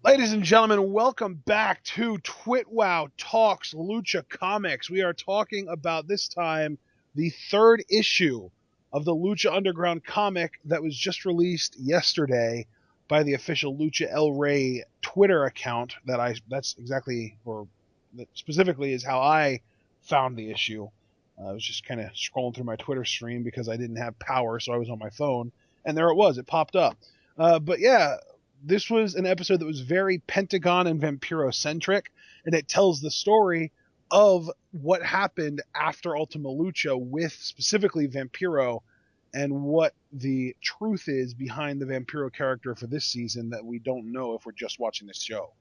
Ladies and gentlemen, welcome back to TwitWow Talks Lucha Comics. We are talking about this time the third issue of the Lucha Underground comic that was just released yesterday by the official Lucha El Rey Twitter account. That's exactly, or that specifically is how I found the issue. I was just kind of scrolling through my Twitter stream because I didn't have power, so I was on my phone, and there it was. It popped up. But yeah, this was an episode that was very Pentagon and Vampiro centric, and it tells the story of what happened after Ultima Lucha with specifically Vampiro and what the truth is behind the Vampiro character for this season that we don't know if we're just watching this show.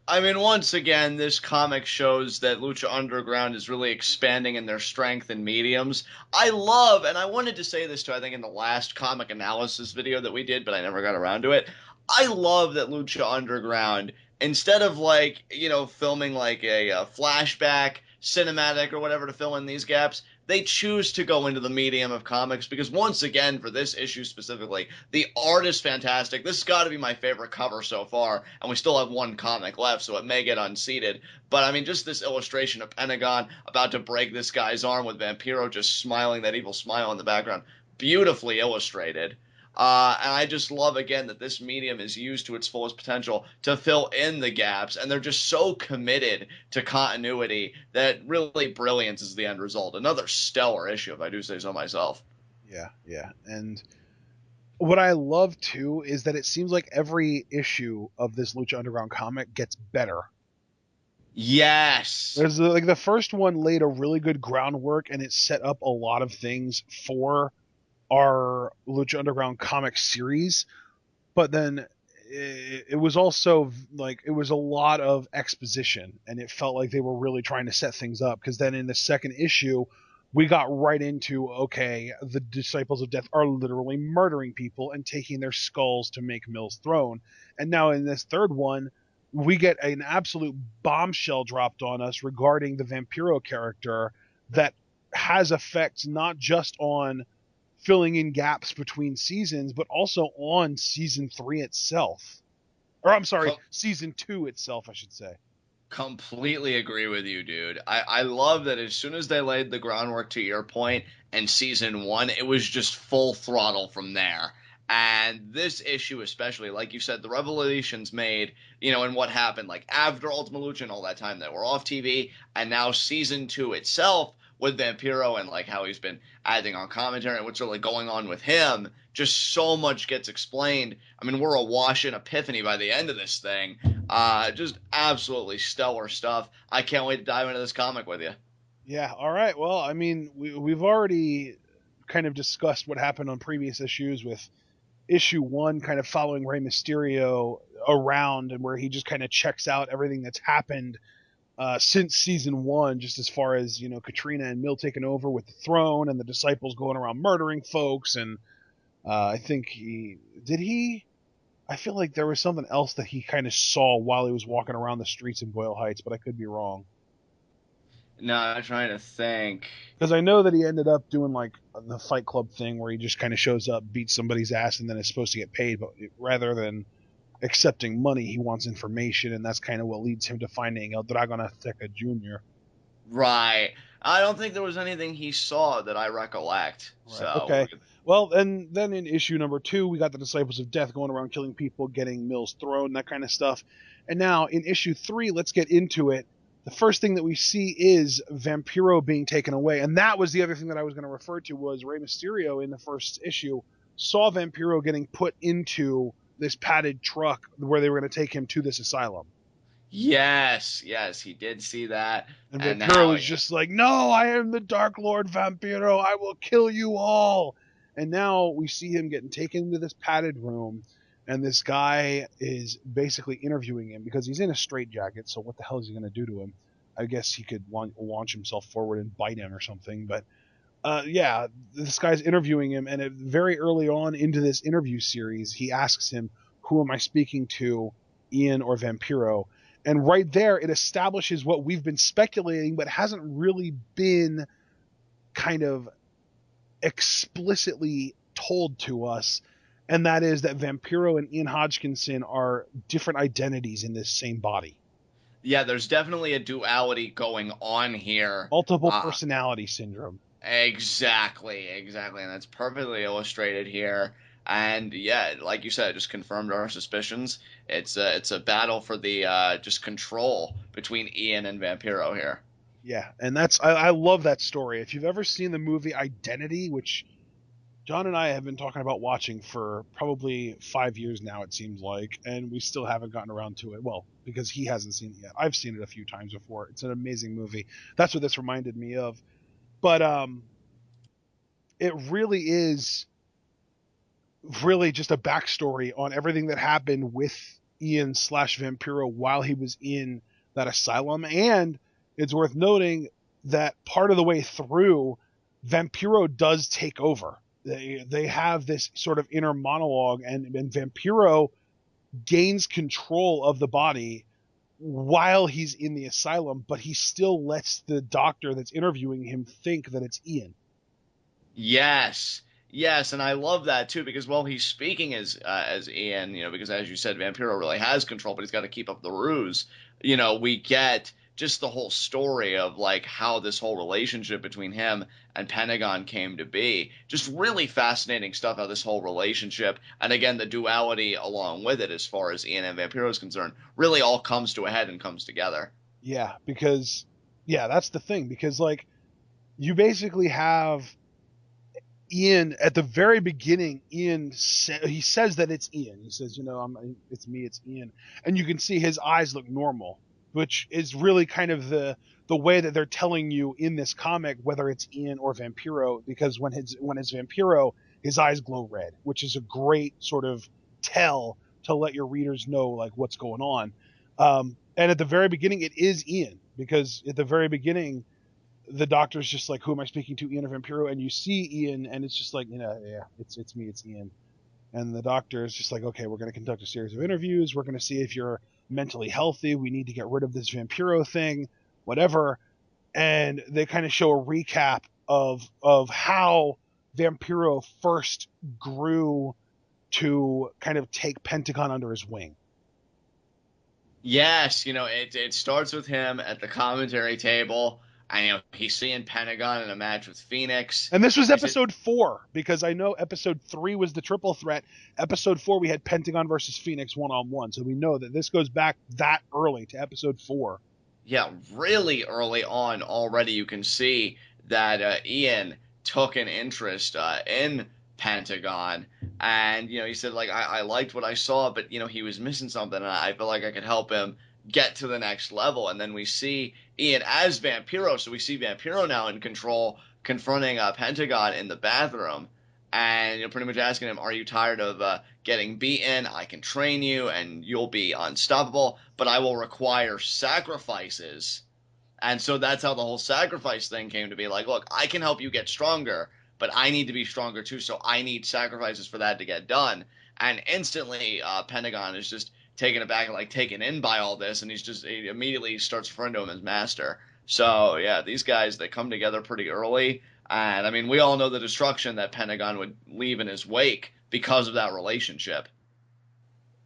I mean, once again, this comic shows that Lucha Underground is really expanding in their strength and mediums. I love, and I wanted to say this too, I think in the last comic analysis video that we did, but I never got around to it. I love that Lucha Underground, instead of filming like a flashback, cinematic, or whatever to fill in these gaps, they choose to go into the medium of comics because once again, for this issue specifically, the art is fantastic. This has got to be my favorite cover so far, and we still have one comic left, so it may get unseated. But I mean, just this illustration of Pentagon about to break this guy's arm with Vampiro just smiling that evil smile in the background, beautifully illustrated. And I just love, again, that this medium is used to its fullest potential to fill in the gaps, and they're just so committed to continuity that really brilliance is the end result. Another stellar issue, if I do say so myself. Yeah. And what I love, too, is that it seems like every issue of this Lucha Underground comic gets better. Yes. There's like the first one laid a really good groundwork, and it set up a lot of things for our Lucha Underground comic series, but then it was also like it was a lot of exposition, and it felt like they were really trying to set things up because then in the second issue we got right into, okay, the Disciples of Death are literally murdering people and taking their skulls to make Mill's throne, and now in this third one we get an absolute bombshell dropped on us regarding the Vampiro character that has effects not just on filling in gaps between seasons, but also on season 3 itself. Or I'm sorry, season 2 itself, I should say. Completely agree with you, dude. I love that as soon as they laid the groundwork to your point in season one, it was just full throttle from there. And this issue, especially, like you said, the revelations made, and what happened, like after Ultima Lucha and all that time that were off TV, and now season two itself with Vampiro and like how he's been adding on commentary and what's really going on with him, just so much gets explained. I mean, we're awash in epiphany by the end of this thing. Just absolutely stellar stuff. I can't wait to dive into this comic with you. Yeah, all right. Well, I mean, we've already kind of discussed what happened on previous issues with issue 1 kind of following Rey Mysterio around and where he just kind of checks out everything that's happened since season 1, just as far as, Katrina and Mill taking over with the throne and the Disciples going around murdering folks. And I think I feel like there was something else that he kind of saw while he was walking around the streets in Boyle Heights, but I could be wrong. No, I'm trying to think. Because I know that he ended up doing like the Fight Club thing where he just kind of shows up, beats somebody's ass, and then is supposed to get paid. But rather than accepting money, he wants information, and that's kind of what leads him to finding El Dragon Azteca Jr. Right. I don't think there was anything he saw that I recollect. Right. So Okay. Well, and then in issue number 2, we got the Disciples of Death going around killing people, getting Mill's throne, that kind of stuff. And now in issue 3, let's get into it. The first thing that we see is Vampiro being taken away. And that was the other thing that I was going to refer to was Rey Mysterio in the first issue saw Vampiro getting put into this padded truck where they were going to take him to this asylum. yes, he did see that. And And Vampiro now, was just like, no, I am the Dark Lord Vampiro. I will kill you all. And now we see him getting taken into this padded room. And this guy is basically interviewing him because he's in a straitjacket. So what the hell is he going to do to him? I guess he could launch himself forward and bite him or something. But yeah, this guy's interviewing him. And very early on into this interview series, he asks him, who am I speaking to, Ian or Vampiro? And right there, it establishes what we've been speculating, but hasn't really been kind of explicitly told to us. and that is that Vampiro and Ian Hodgkinson are different identities in this same body. Yeah, there's definitely a duality going on here. Multiple Uh, personality syndrome. exactly, and that's perfectly illustrated here. And yeah, like you said, it just confirmed our suspicions. It's a battle for the just control between Ian and Vampiro here. Yeah, and I love that story. If you've ever seen the movie Identity, which John and I have been talking about watching for probably 5 years now, it seems like, and we still haven't gotten around to it. Well, because he hasn't seen it yet. I've seen it a few times before. It's an amazing movie. That's what this reminded me of. But it really is really just a backstory on everything that happened with Ian slash Vampiro while he was in that asylum. And it's worth noting that part of the way through, Vampiro does take over. They have this sort of inner monologue, and Vampiro gains control of the body while he's in the asylum, but he still lets the doctor that's interviewing him think that it's Ian. Yes, yes, and I love that too because while he's speaking as Ian, because as you said, Vampiro really has control, but he's got to keep up the ruse. We get just the whole story of like how this whole relationship between him and Pentagon came to be. Just really fascinating stuff how this whole relationship, and again the duality along with it as far as Ian and Vampiro is concerned, really all comes to a head and comes together. Yeah, because yeah, that's the thing. Because like you basically have Ian at the very beginning. He says that it's Ian. He says, it's me, it's Ian, and you can see his eyes look normal, which is really kind of the way that they're telling you in this comic whether it's Ian or Vampiro. Because when it's Vampiro, his eyes glow red, which is a great sort of tell to let your readers know like what's going on. And at the very beginning, it is Ian, because at the very beginning the doctor's just like, who am I speaking to, Ian or Vampiro? And you see Ian, and it's just like, yeah, it's me, it's Ian. And the doctor is just like, okay, we're going to conduct a series of interviews. We're going to see if you're mentally healthy. We need to get rid of this Vampiro thing, whatever. And they kind of show a recap of how Vampiro first grew to kind of take Pentagon under his wing. Yes, it starts with him at the commentary table, and he's seeing Pentagon in a match with Phoenix. And this was I said, episode 4, because I know episode 3 was the triple threat. Episode 4, we had Pentagon versus Phoenix 1-on-1. So we know that this goes back that early to episode 4. yeah, really early on already, you can see that Ian took an interest in Pentagon, and he said like I liked what I saw, but he was missing something, and I feel like I could help him get to the next level. And then we see Ian as Vampiro, so we see Vampiro now in control, confronting Pentagon in the bathroom, and pretty much asking him, "Are you tired of getting beaten? I can train you, and you'll be unstoppable, but I will require sacrifices." And so that's how the whole sacrifice thing came to be. Like, look, I can help you get stronger, but I need to be stronger too, so I need sacrifices for that to get done. And instantly, Pentagon is just taken aback and like taken in by all this, and he immediately starts referring to him as master. So yeah, these guys, they come together pretty early, and I mean we all know the destruction that Pentagon would leave in his wake because of that relationship.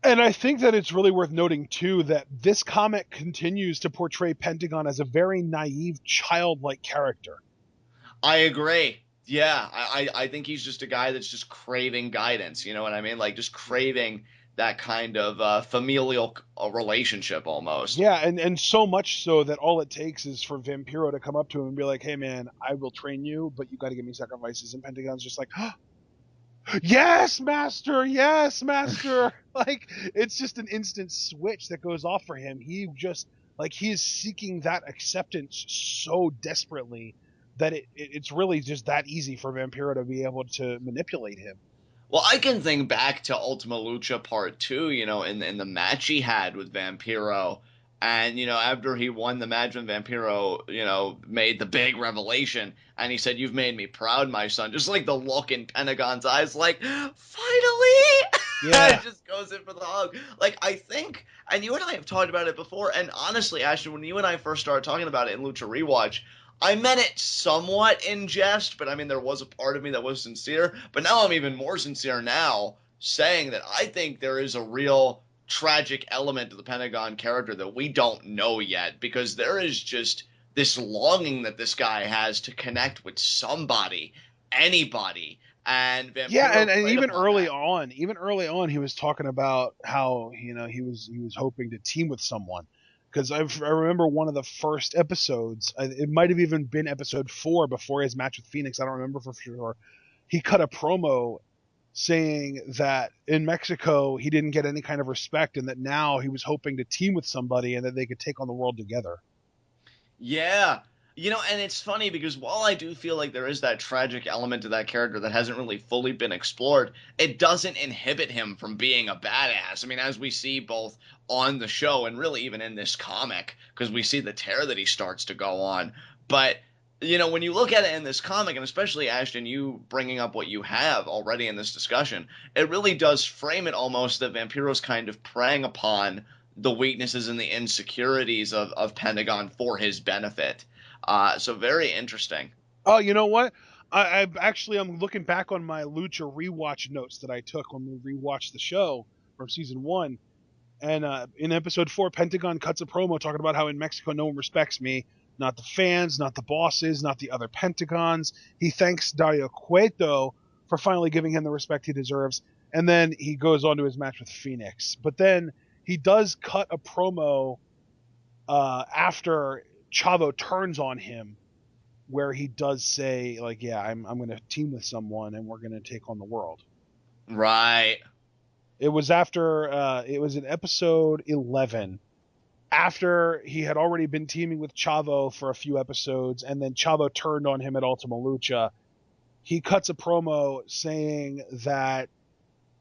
And I think that it's really worth noting, too, that this comic continues to portray Pentagon as a very naive, childlike character. I agree. Yeah, I think he's just a guy that's just craving guidance. You know what I mean? Like just craving that kind of familial relationship almost. Yeah, and so much so that all it takes is for Vampiro to come up to him and be like, hey, man, I will train you, but you got to give me sacrifices. And Pentagon's just like, oh, yes, master, yes, master. Like, it's just an instant switch that goes off for him. He is seeking that acceptance so desperately that it's really just that easy for Vampiro to be able to manipulate him. Well, I can think back to Ultima Lucha Part 2, in the match he had with Vampiro. And, after he won the match with Vampiro, made the big revelation. And he said, "You've made me proud, my son." Just like the look in Pentagon's eyes, like, finally! Yeah. It just goes in for the hug. Like, I think, and you and I have talked about it before, and honestly, Ashton, when you and I first started talking about it in Lucha Rewatch, I meant it somewhat in jest, but I mean, there was a part of me that was sincere. But now I'm even more sincere now saying that I think there is a real tragic element to the Pentagon character that we don't know yet, because there is just this longing that this guy has to connect with somebody, anybody, and Yeah, Vampiro and played upon that. even early on, he was talking about how he was hoping to team with someone. Because I remember one of the first episodes, it might have even been episode 4 before his match with Phoenix. I don't remember for sure. He cut a promo saying that in Mexico he didn't get any kind of respect, and that now he was hoping to team with somebody and that they could take on the world together. Yeah. And it's funny because while I do feel like there is that tragic element to that character that hasn't really fully been explored, it doesn't inhibit him from being a badass. I mean, as we see both on the show and really even in this comic, because we see the tear that he starts to go on. But, when you look at it in this comic, and especially Ashton, you bringing up what you have already in this discussion, it really does frame it almost that Vampiro's kind of preying upon the weaknesses and the insecurities of Pentagon for his benefit. So very interesting. Oh, you know what? I'm looking back on my Lucha rewatch notes that I took when we rewatched the show from season 1. And in episode 4, Pentagon cuts a promo talking about how in Mexico no one respects me, not the fans, not the bosses, not the other Pentagons. He thanks Dario Cueto for finally giving him the respect he deserves. And then he goes on to his match with Phoenix. But then he does cut a promo after Chavo turns on him, where he does say, like, yeah, I'm going to team with someone and we're going to take on the world. Right. It was it was in episode 11, after he had already been teaming with Chavo for a few episodes, and then Chavo turned on him at Ultima Lucha. He cuts a promo saying that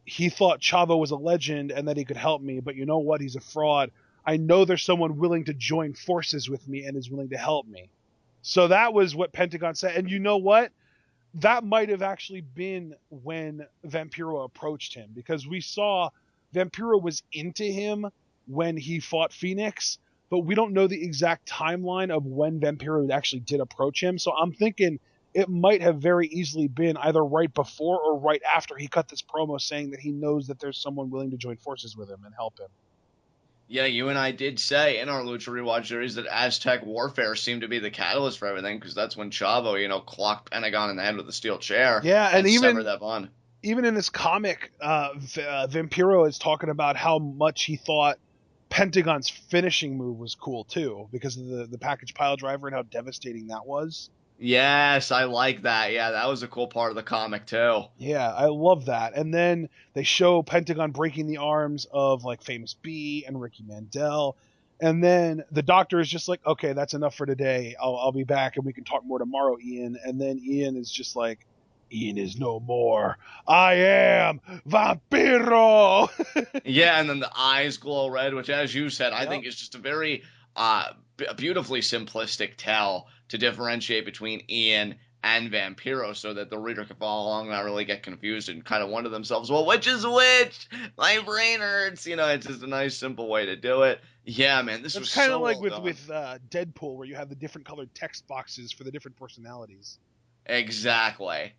he thought Chavo was a legend and that he could help me, but you know what? He's a fraud. I know there's someone willing to join forces with me and is willing to help me. So that was what Pentagon said. And you know what? That might have actually been when Vampiro approached him, because we saw Vampiro was into him when he fought Phoenix, but we don't know the exact timeline of when Vampiro actually did approach him. So I'm thinking it might have very easily been either right before or right after he cut this promo saying that he knows that there's someone willing to join forces with him and help him. Yeah, you and I did say in our Lucha Rewatch series that Aztec Warfare seemed to be the catalyst for everything, because that's when Chavo, clocked Pentagon in the head with a steel chair Yeah, and and severed that bond. even in this comic, Vampiro is talking about how much he thought Pentagon's finishing move was cool too, because of the package pile driver and how devastating that was. Yes, I like that. Yeah, that was a cool part of the comic too. Yeah, I love that. And then they show Pentagon breaking the arms of like Famous B and Ricky Mandel. And then the doctor is just like, okay, that's enough for today. I'll be back and we can talk more tomorrow, Ian. And then Ian is just like, Ian is no more. I am Vampiro. Yeah, and then the eyes glow red, which, as you said, I Yep. think is just a very beautifully simplistic tell to differentiate between Ian and Vampiro, so that the reader can follow along and not really get confused and kind of wonder themselves, well, which is which? My brain hurts. It's just a nice, simple way to do it. Yeah, man, this It's was kind of so like well done. with Deadpool, where you have the different colored text boxes for the different personalities. Exactly.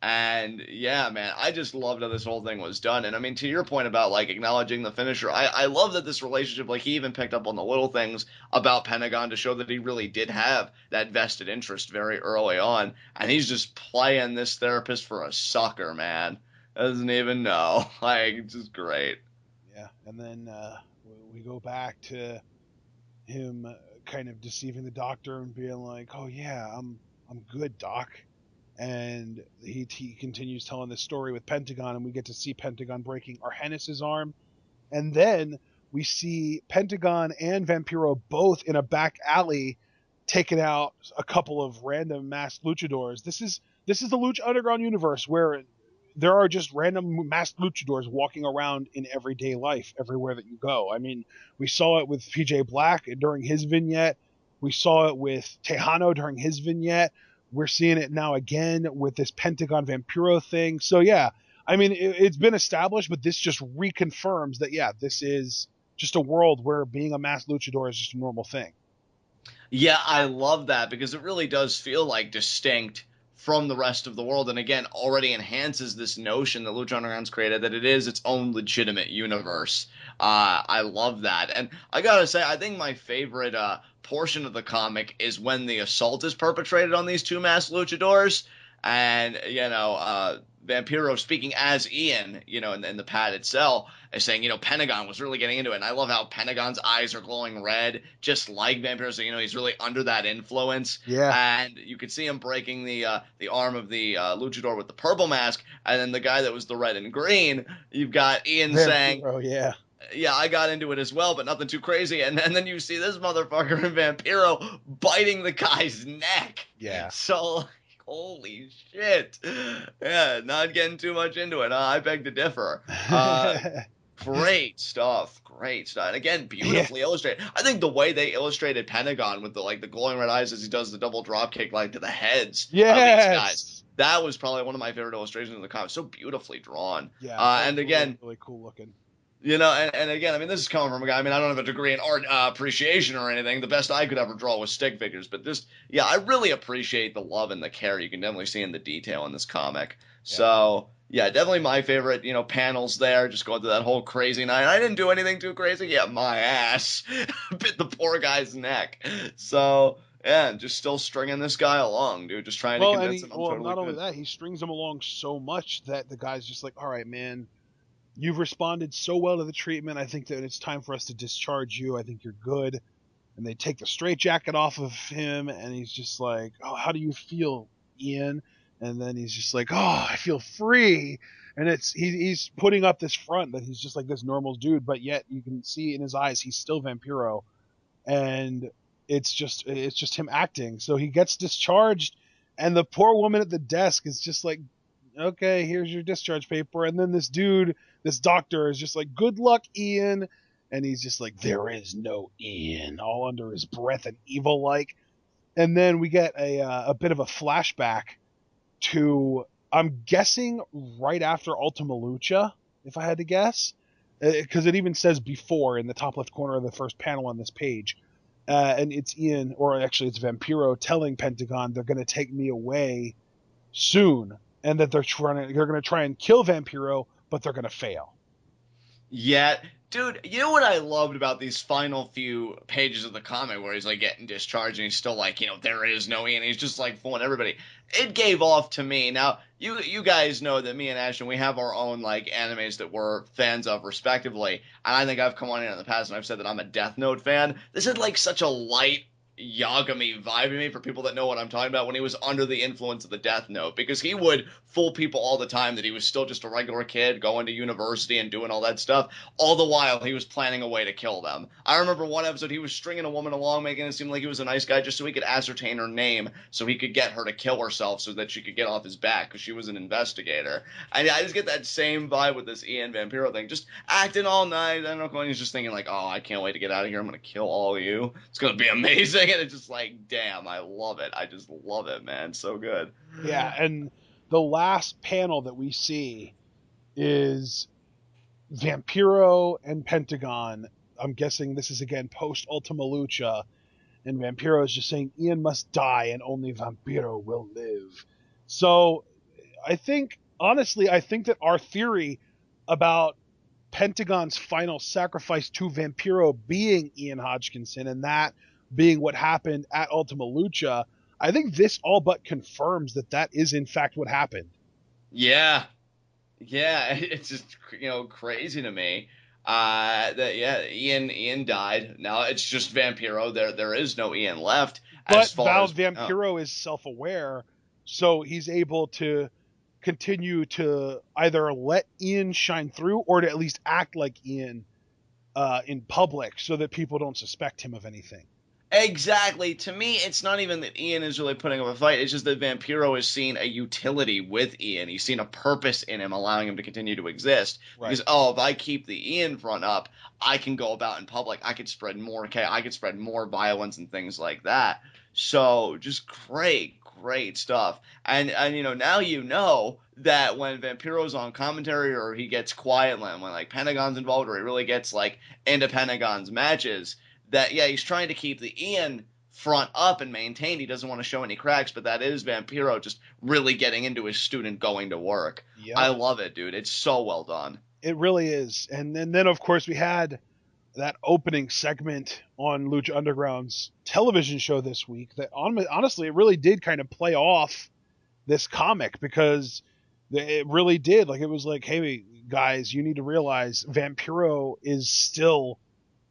And yeah, man, I just loved how this whole thing was done. And I mean, to your point about like acknowledging the finisher, I love that this relationship, like he even picked up on the little things about Pentagon to show that he really did have that vested interest very early on. And he's just playing this therapist for a sucker, man. Doesn't even know. Like, it's just great. Yeah, and then we go back to him kind of deceiving the doctor and being like, "Oh yeah, I'm good, doc." And he continues telling this story with Pentagon, and we get to see Pentagon breaking Arhenis's arm, and then we see Pentagon and Vampiro both in a back alley taking out a couple of random masked luchadors. This is the Lucha Underground universe where there are just random masked luchadors walking around in everyday life everywhere that you go. I mean, we saw it with PJ Black during his vignette. We saw it with Tejano during his vignette. We're seeing it now again with this Pentagon Vampiro thing. So yeah, I mean, it's been established, but this just reconfirms that yeah, this is just a world where being a masked luchador is just a normal thing. Yeah, I love that because it really does feel like distinct from the rest of the world, and again already enhances this notion that Lucha Underground's created, that it is its own legitimate universe. I love that, and I gotta say, I think my favorite portion of the comic is when the assault is perpetrated on these two masked luchadors, and Vampiro speaking as Ian, in the padded cell, is saying, Pentagon was really getting into it. And I love how Pentagon's eyes are glowing red, just like Vampiro. So, he's really under that influence. Yeah. And you could see him breaking the arm of the luchador with the purple mask. And then the guy that was the red and green, you've got Ian saying, Vampiro, yeah. yeah, I got into it as well, but nothing too crazy. And then you see this motherfucker in Vampiro biting the guy's neck. Yeah. So, holy shit. Yeah, not getting too much into it. I beg to differ. Great stuff. Great stuff. And again, beautifully illustrated. I think the way they illustrated Pentagon with the glowing red eyes as he does the double drop kick to the heads of these guys. That was probably one of my favorite illustrations in the comic. So beautifully drawn. Yeah. And again, really cool looking. And again, I mean, this is coming from a guy. I mean, I don't have a degree in art appreciation or anything. The best I could ever draw was stick figures. But I really appreciate the love and the care you can definitely see in the detail in this comic. Yeah. So, definitely my favorite, panels there. Just going through that whole crazy night. I didn't do anything too crazy. Yeah, my ass bit the poor guy's neck. So, yeah, just still stringing this guy along, dude. Just trying to convince him I'm totally not good. only that, he strings him along so much that the guy's just like, all right, man. You've responded so well to the treatment. I think that it's time for us to discharge you. I think you're good. And they take the straitjacket off of him, and he's just like, oh, how do you feel, Ian? And then he's just like, oh, I feel free. And he's putting up this front that he's just like this normal dude, but yet you can see in his eyes he's still Vampiro. And it's just him acting. So he gets discharged, and the poor woman at the desk is just like, okay, here's your discharge paper. And then this doctor is just like, good luck, Ian. And he's just like, there is no Ian, all under his breath and evil like. And then we get a bit of a flashback to, I'm guessing, right after Ultima Lucha, if I had to guess. Because it even says before in the top left corner of the first panel on this page. And it's Ian, or actually it's Vampiro, telling Pentagon they're going to take me away soon. And that they're going to try and kill Vampiro, but they're going to fail. Yeah, dude, you know what I loved about these final few pages of the comic where he's like getting discharged and he's still like, there is no Ian. He's just like fooling everybody. It gave off to me. Now, you guys know that me and Ashton, we have our own like animes that we're fans of respectively. And I think I've come on in the past and I've said that I'm a Death Note fan. This is like such a light Yagami vibe to me for people that know what I'm talking about when he was under the influence of the Death Note, because he would fool people all the time that he was still just a regular kid going to university and doing all that stuff, all the while he was planning a way to kill them. I remember one episode he was stringing a woman along, making it seem like he was a nice guy just so he could ascertain her name so he could get her to kill herself so that she could get off his back because she was an investigator. I just get that same vibe with this Ian Vampiro thing, just acting all nice. I don't know, he's just thinking like, oh, I can't wait to get out of here. I'm going to kill all of you. It's going to be amazing. And it's just like, damn, I love it. I just love it, man. So good. Yeah, and the last panel that we see is Vampiro and Pentagon. I'm guessing this is again post Ultima Lucha, and Vampiro is just saying Ian must die and only Vampiro will live. So I think that our theory about Pentagon's final sacrifice to Vampiro being Ian Hodgkinson, and that being what happened at Ultima Lucha, I think this all but confirms that is in fact what happened. Yeah, it's just crazy to me. Ian died. Now it's just Vampiro. There is no Ian left. But Vampiro is self-aware, so he's able to continue to either let Ian shine through or to at least act like Ian in public so that people don't suspect him of anything. Exactly. To me, it's not even that Ian is really putting up a fight. It's just that Vampiro has seen a utility with Ian. He's seen a purpose in him, allowing him to continue to exist. Right. Because, if I keep the Ian front up, I can go about in public. I could spread more chaos. I could spread more violence and things like that. So, just great stuff. And now that when Vampiro's on commentary or he gets quiet, when like Pentagon's involved or he really gets like into Pentagon's matches, that he's trying to keep the Ian front up and maintained. He doesn't want to show any cracks, but that is Vampiro just really getting into his student going to work. I Yep. love it, dude. It's so well done. It really is. And then of course we had that opening segment on Lucha Underground's television show this week that honestly it really did kind of play off this comic because it really did. Like it was like, hey guys, you need to realize Vampiro is still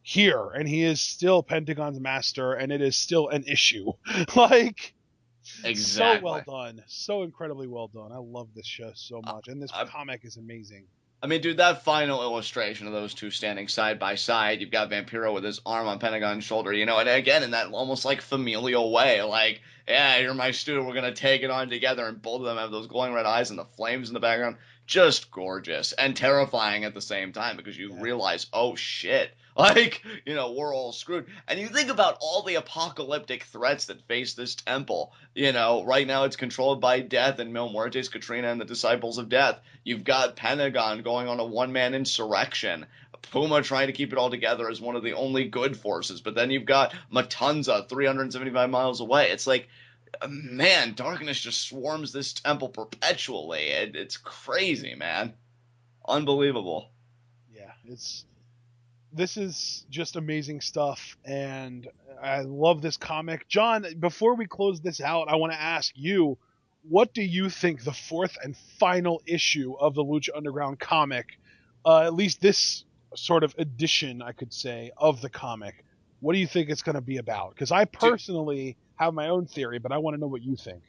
here and he is still Pentagon's master and it is still an issue. Like so well Exactly. done. So incredibly well done. I love this show so much. And this I, comic is amazing. I mean, dude, that final illustration of those two standing side by side, you've got Vampiro with his arm on Pentagon's shoulder, and again, in that almost like familial way, like, yeah, you're my student, we're gonna take it on together, and both of them have those glowing red eyes and the flames in the background. Just gorgeous and terrifying at the same time because you Yeah. realize, oh shit, like, we're all screwed. And you think about all the apocalyptic threats that face this temple. Right now it's controlled by Death and Mil Muertes, Katrina, and the Disciples of Death. You've got Pentagon going on a one-man insurrection. Puma trying to keep it all together as one of the only good forces. But then you've got Matanza 375 miles away. It's like, man, darkness just swarms this temple perpetually. It's crazy, man. Unbelievable. Yeah, this is just amazing stuff and I love this comic. John, before we close this out, I want to ask you, what do you think the fourth and final issue of the Lucha Underground comic, at least this sort of edition, I could say, of the comic, what do you think it's going to be about? Because I Dude, personally have my own theory, but I want to know what you think.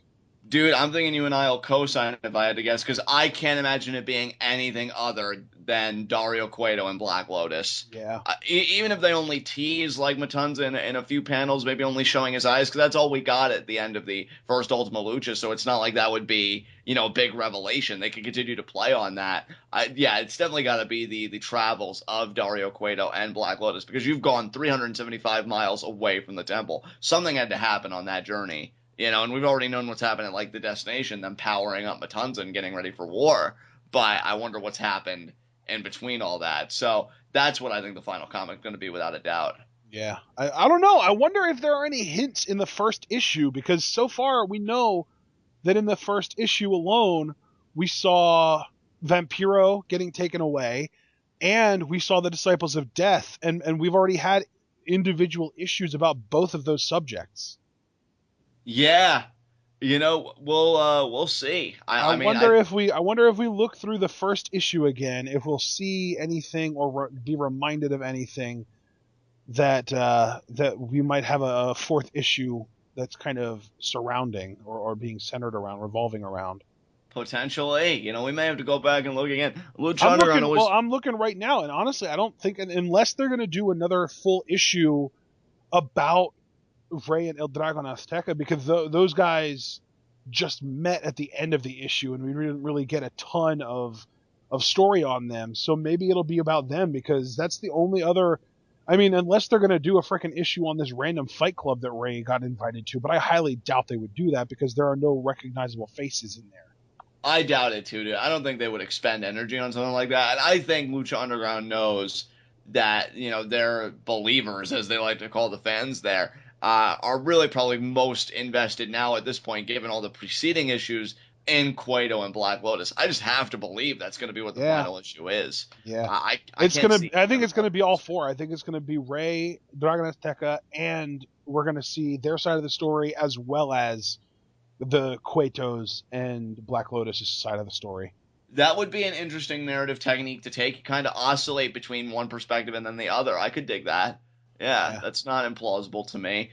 Dude, I'm thinking you and I will co-sign if I had to guess, because I can't imagine it being anything other than Dario Cueto and Black Lotus. Yeah. Even if they only tease like Matanza in a few panels, maybe only showing his eyes, because that's all we got at the end of the first Ultima Lucha, so it's not like that would be, a big revelation. They could continue to play on that. Yeah, it's definitely got to be the travels of Dario Cueto and Black Lotus, because you've gone 375 miles away from the temple. Something had to happen on that journey. And we've already known what's happened at like the destination, them powering up Matanza and getting ready for war. But I wonder what's happened in between all that. So that's what I think the final comic is going to be, without a doubt. Yeah. I don't know. I wonder if there are any hints in the first issue, because so far we know that in the first issue alone, we saw Vampiro getting taken away, and we saw the Disciples of Death, and we've already had individual issues about both of those subjects. Yeah, we'll see. I I mean, wonder if we look through the first issue again, if we'll see anything or be reminded of anything that we might have a fourth issue that's kind of surrounding or being centered around, revolving around. potentially, we may have to go back and look again. Lucha Underground always. I'm looking right now, and honestly, I don't think unless they're going to do another full issue about Rey and El Dragon Azteca, because those guys just met at the end of the issue, and we didn't really get a ton of story on them. So maybe it'll be about them, because that's the only other. I mean, unless they're going to do a freaking issue on this random fight club that Rey got invited to, but I highly doubt they would do that because there are no recognizable faces in there. I doubt it too, dude. I don't think they would expend energy on something like that. And I think Lucha Underground knows that their believers, as they like to call the fans there, are really probably most invested now at this point, given all the preceding issues in Cueto and Black Lotus. I just have to believe that's going to be what the Yeah. final issue is. Yeah. I can't see. I think it's gonna be all four. I think it's gonna be Rey, Dragon Azteca, and we're gonna see their side of the story as well as the Cuetos and Black Lotus' side of the story. That would be an interesting narrative technique to take. Kind of oscillate between one perspective and then the other. I could dig that. Yeah, Yeah. that's not implausible to me.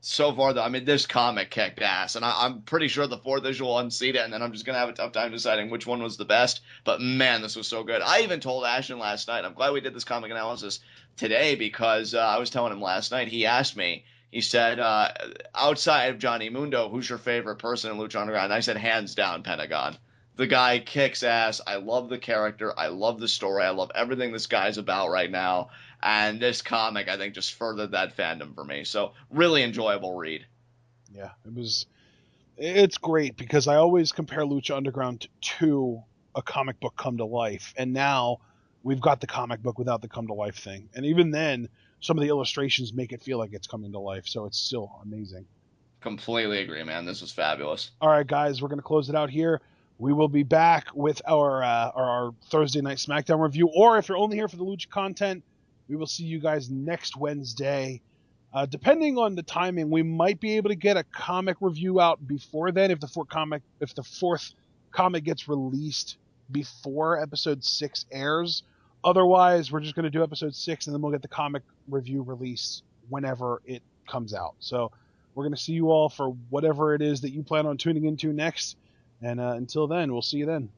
So far though, I mean, this comic kicked ass, and I'm pretty sure the fourth issue will unseat it, and then I'm just gonna have a tough time deciding which one was the best. But man, this was so good. I even told Ashton last night. I'm glad we did this comic analysis today because I was telling him last night. He asked me. He said, outside of Johnny Mundo, who's your favorite person in Lucha Underground? And I said, hands down, Pentagon. The guy kicks ass. I love the character. I love the story. I love everything this guy's about right now. And this comic, I think, just furthered that fandom for me. So really enjoyable read. Yeah. It's great because I always compare Lucha Underground to a comic book come to life. And now we've got the comic book without the come to life thing. And even then, some of the illustrations make it feel like it's coming to life. So it's still amazing. Completely agree, man. This was fabulous. All right, guys, we're going to close it out here. We will be back with our Thursday night SmackDown review, or if you're only here for the Lucha content, we will see you guys next Wednesday. Depending on the timing, we might be able to get a comic review out before then if the fourth comic gets released before episode 6 airs. Otherwise, we're just going to do episode 6 and then we'll get the comic review released whenever it comes out. So we're going to see you all for whatever it is that you plan on tuning into next. And until then, we'll see you then.